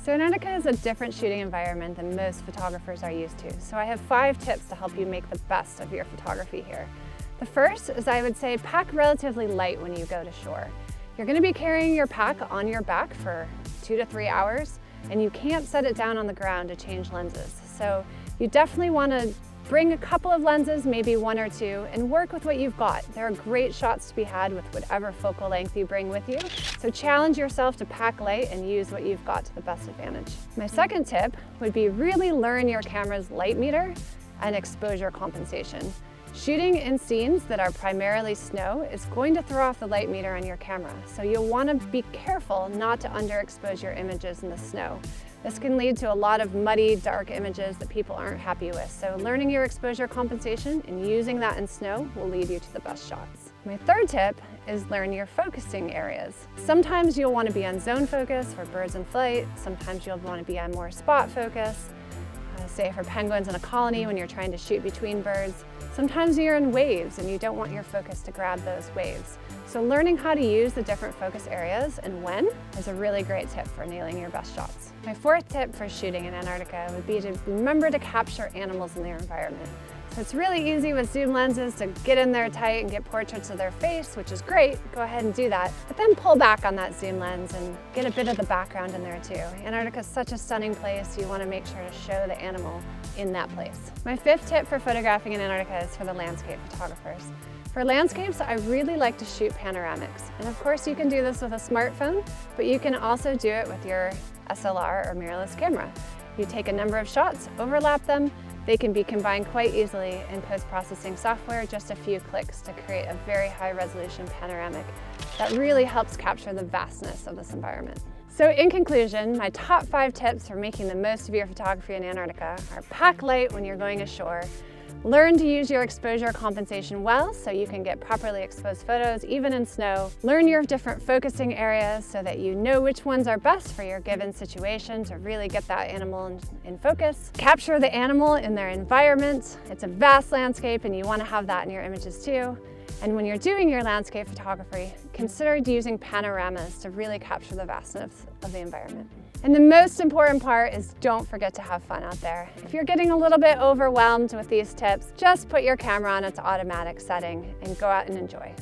So Antarctica is a different shooting environment than most photographers are used to. So I have 5 tips to help you make the best of your photography here. The first is, I would say, pack relatively light when you go to shore. You're going to be carrying your pack on your back for 2 to 3 hours, and you can't set it down on the ground to change lenses. So you definitely want to bring a couple of lenses, maybe 1 or 2, and work with what you've got. There are great shots to be had with whatever focal length you bring with you. So challenge yourself to pack light and use what you've got to the best advantage. My second tip would be really learn your camera's light meter and exposure compensation. Shooting in scenes that are primarily snow is going to throw off the light meter on your camera, so you'll want to be careful not to underexpose your images in the snow. This can lead to a lot of muddy, dark images that people aren't happy with, so learning your exposure compensation and using that in snow will lead you to the best shots. My third tip is learn your focusing areas. Sometimes you'll want to be on zone focus for birds in flight, sometimes you'll want to be on more spot focus, say for penguins in a colony when you're trying to shoot between birds. Sometimes you're in waves and you don't want your focus to grab those waves. So learning how to use the different focus areas and when is a really great tip for nailing your best shots. My fourth tip for shooting in Antarctica would be to remember to capture animals in their environment. So it's really easy with zoom lenses to get in there tight and get portraits of their face, which is great, go ahead and do that. But then pull back on that zoom lens and get a bit of the background in there too. Antarctica is such a stunning place, you want to make sure to show the animal in that place. My fifth tip for photographing in Antarctica is for the landscape photographers. For landscapes, I really like to shoot panoramics. And of course you can do this with a smartphone, but you can also do it with your SLR or mirrorless camera. You take a number of shots, overlap them. They can be combined quite easily in post-processing software, just a few clicks to create a very high resolution panoramic that really helps capture the vastness of this environment. So in conclusion, my top 5 tips for making the most of your photography in Antarctica are pack light when you're going ashore, learn to use your exposure compensation well so you can get properly exposed photos even in snow. Learn your different focusing areas so that you know which ones are best for your given situation to really get that animal in focus. Capture the animal in their environment. It's a vast landscape and you want to have that in your images too. And when you're doing your landscape photography, consider using panoramas to really capture the vastness of the environment. And the most important part is don't forget to have fun out there. If you're getting a little bit overwhelmed with these tips, just put your camera on its automatic setting and go out and enjoy.